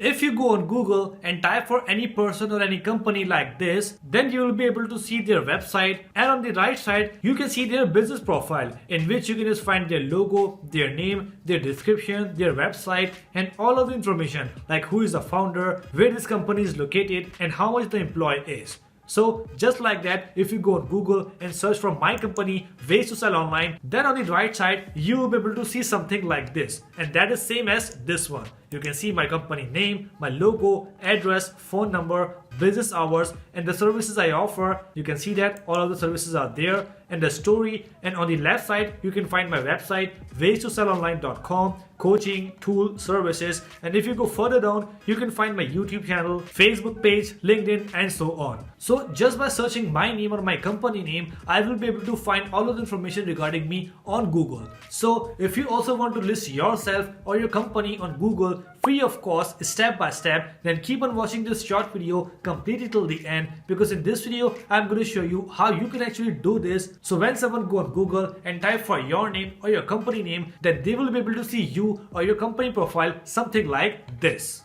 If you go on Google and type for any person or any company like this, then you will be able to see their website, and on the right side you can see their business profile, in which you can just find their logo, their name, their description, their website, and all of the information like who is the founder, where this company is located, and how much the employee is. So just like that, if you go on Google and search for my company, ways to sell online, then on the right side you will be able to see something like this, and that is same as this one. You can see my company name, my logo, address, phone number, business hours, and the services I offer. You can see that all of the services are there, and the story. And on the left side you can find my website, ways2sellonline.com, coaching, tool, services. And if you go further down, you can find my YouTube channel, Facebook page, LinkedIn, and so on. So just by searching my name or my company name, I will be able to find all of the information regarding me on Google. So if you also want to list yourself or your company on Google free of cost, step by step, then keep on watching this short video completely till the end, because in this video I'm going to show you how you can actually do this. So when someone go on Google and type for your name or your company name, then they will be able to see you or your company profile something like this.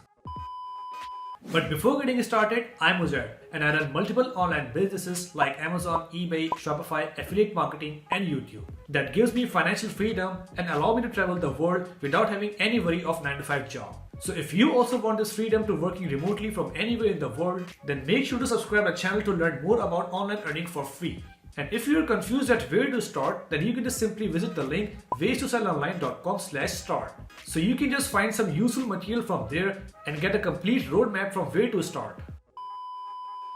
But before getting started, I'm Uzair, and I run multiple online businesses like Amazon, eBay, Shopify, affiliate marketing, and YouTube. That gives me financial freedom and allow me to travel the world without having any worry of 9-to-5 job. So if you also want this freedom to working remotely from anywhere in the world, then make sure to subscribe to the channel to learn more about online earning for free. And if you're confused at where to start, then you can just simply visit the link ways2sellonline.com/start. So you can just find some useful material from there and get a complete roadmap from where to start.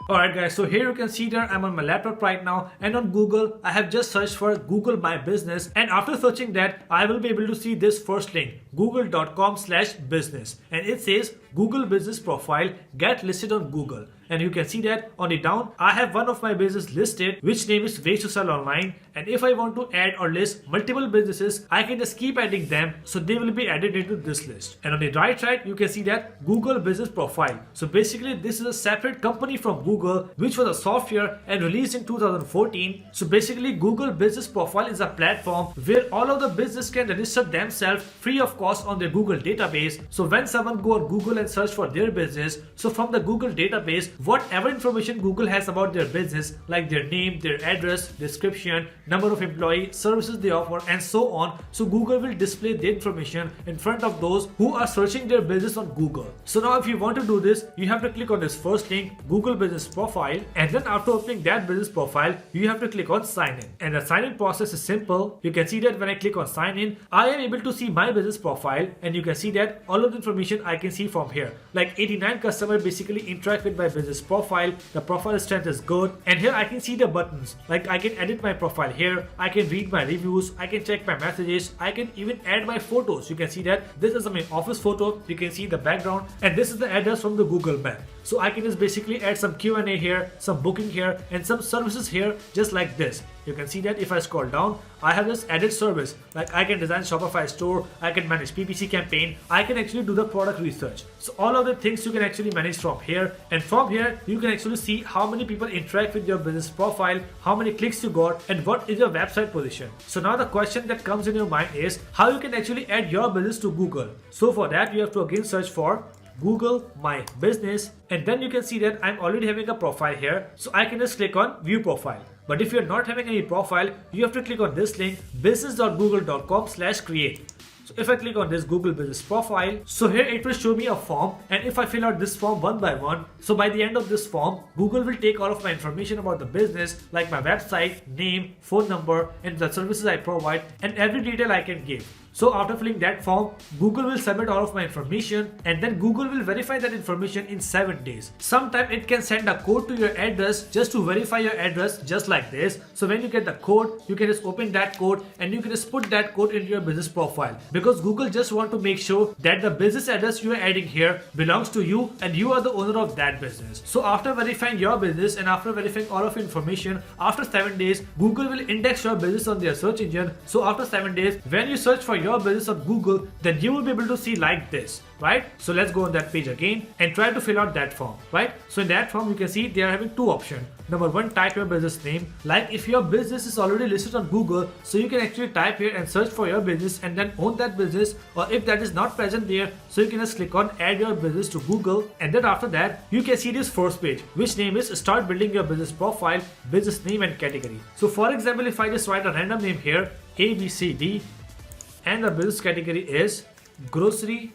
Alright guys, so here you can see that I'm on my laptop right now, and on Google I have just searched for Google My Business, and after searching that I will be able to see this first link, google.com/business, and it says Google Business Profile, get listed on Google. And you can see that on the down I have one of my business listed, which name is Ways to Sell Online, and if I want to add or list multiple businesses, I can just keep adding them, so they will be added into this list. And on the right side you can see that Google Business Profile. So basically this is a separate company from Google, which was a software and released in 2014. So basically Google Business Profile is a platform where all of the business can register themselves free of cost on their Google database. So when someone go on Google and search for their business, so from the Google database, whatever information Google has about their business, like their name, their address, description, number of employees, services they offer, and so on, so Google will display the information in front of those who are searching their business on Google. So now if you want to do this, you have to click on this first link, Google Business Profile, and then after opening that business profile, you have to click on sign in. And the sign in process is simple. You can see that when I click on sign in, I am able to see my business profile, and you can see that all of the information I can see from here. Like 89 customers basically interact with my business profile, the profile strength is good, and here I can see the buttons, like I can edit my profile here, I can read my reviews, I can check my messages, I can even add my photos. You can see that this is my office photo, you can see the background, and this is the address from the Google map. So I can just basically add some Q&A here, some booking here, and some services here, just like this. You can see that if I scroll down, I have this added service, like I can design Shopify store, I can manage PPC campaign, I can actually do the product research. So all of the things you can actually manage from here, and from here you can actually see how many people interact with your business profile, how many clicks you got, and what is your website position. So now the question that comes in your mind is how you can actually add your business to Google. So for that you have to again search for Google My Business, and then you can see that I'm already having a profile here, so I can just click on view profile. But if you're not having any profile, you have to click on this link, business.google.com/create. So if I click on this Google Business Profile, so here it will show me a form, and if I fill out this form one by one, so by the end of this form, Google will take all of my information about the business, like my website, name, phone number, and the services I provide, and every detail I can give. So after filling that form, Google will submit all of my information, and then Google will verify that information in 7 days. Sometimes it can send a code to your address just to verify your address, just like this. So when you get the code, you can just open that code and you can just put that code into your business profile, because Google just want to make sure that the business address you are adding here belongs to you and you are the owner of that business. So after verifying your business and after verifying all of your information, after 7 days, Google will index your business on their search engine. So after 7 days, when you search for your business on Google, then you will be able to see like this, right? So let's go on that page again and try to fill out that form, right? So in that form, you can see they are having two options. Number one, type your business name. Like if your business is already listed on Google, so you can actually type here and search for your business and then own that business. Or if that is not present there, so you can just click on add your business to Google. And then after that, you can see this first page, which name is start building your business profile, business name and category. So for example, if I just write a random name here, ABCD, and the business category is grocery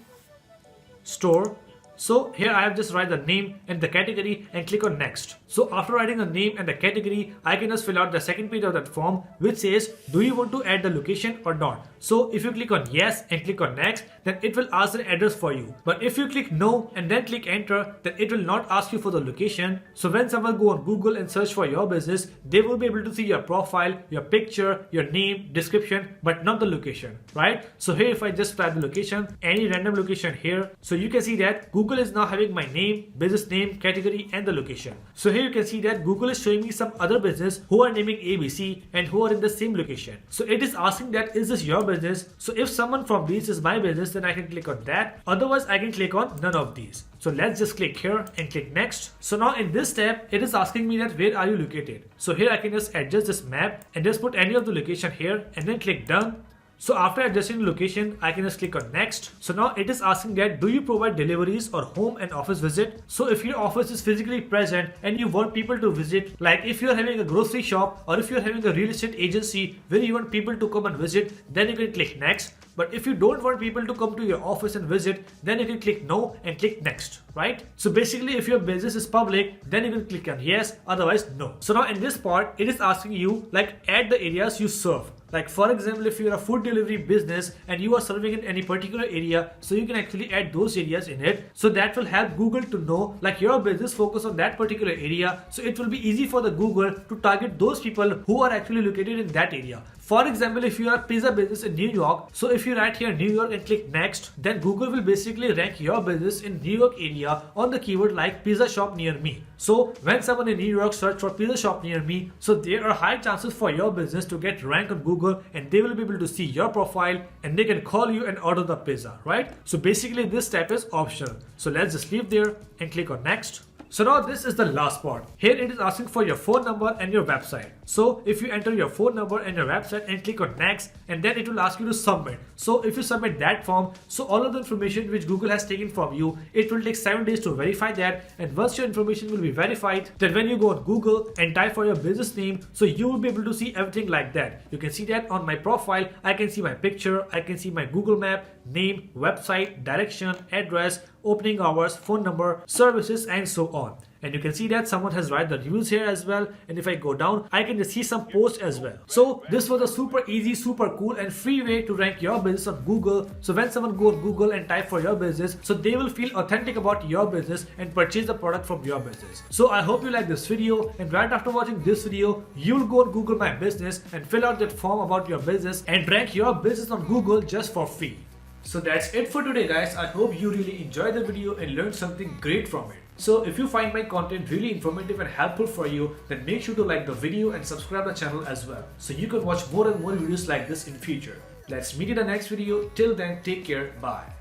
store. So here I have just write the name and the category and click on next. So after writing the name and the category, I can just fill out the second page of that form, which says, do you want to add the location or not? So if you click on yes and click on next, then it will ask the address for you. But if you click no and then click enter, then it will not ask you for the location. So when someone go on Google and search for your business, they will be able to see your profile, your picture, your name, description, but not the location, right? So here if I just type the location, any random location here, so you can see that Google is now having my name, business name, category and the location. So here you can see that Google is showing me some other business who are naming ABC and who are in the same location. So it is asking that is this your business? So if someone from these is my business, then I can click on that. Otherwise I can click on none of these. So let's just click here and click next. So now in this step, it is asking me that where are you located? So here I can just adjust this map and just put any of the location here and then click done. So after adjusting the location, I can just click on next. So now it is asking that do you provide deliveries or home and office visit? So if your office is physically present and you want people to visit, like if you're having a grocery shop or if you're having a real estate agency where you want people to come and visit, then you can click next. But if you don't want people to come to your office and visit, then you can click no and click next, right? So basically if your business is public, then you can click on yes, otherwise no. So now in this part, it is asking you like add the areas you serve. Like for example, if you're a food delivery business and you are serving in any particular area, so you can actually add those areas in it. So that will help Google to know like your business focus on that particular area. So it will be easy for the Google to target those people who are actually located in that area. For example, if you are a pizza business in New York, so if you write here New York and click next, then Google will basically rank your business in New York area on the keyword like pizza shop near me. So when someone in New York search for pizza shop near me, so there are high chances for your business to get ranked on Google and they will be able to see your profile and they can call you and order the pizza, right? So basically this step is optional. So let's just leave there and click on next. So now this is the last part. Here it is asking for your phone number and your website. So if you enter your phone number and your website and click on next, and then it will ask you to submit. So if you submit that form, so all of the information which Google has taken from you, it will take 7 days to verify that. And once your information will be verified, then when you go on Google and type for your business name, so you will be able to see everything like that. You can see that on my profile, I can see my picture, I can see my Google map, name, website, direction, address, opening hours, phone number, services, and so on. And you can see that someone has write the reviews here as well. And if I go down, I can just see some posts as well. So this was a super easy, super cool and free way to rank your business on Google. So when someone go on Google and type for your business, so they will feel authentic about your business and purchase the product from your business. So I hope you like this video, and right after watching this video, you'll go on Google My Business and fill out that form about your business and rank your business on Google just for free. So that's it for today, guys. I hope you really enjoyed the video and learned something great from it. So if you find my content really informative and helpful for you, then make sure to like the video and subscribe the channel as well, so you can watch more and more videos like this in future. Let's meet in the next video. Till then, take care. Bye.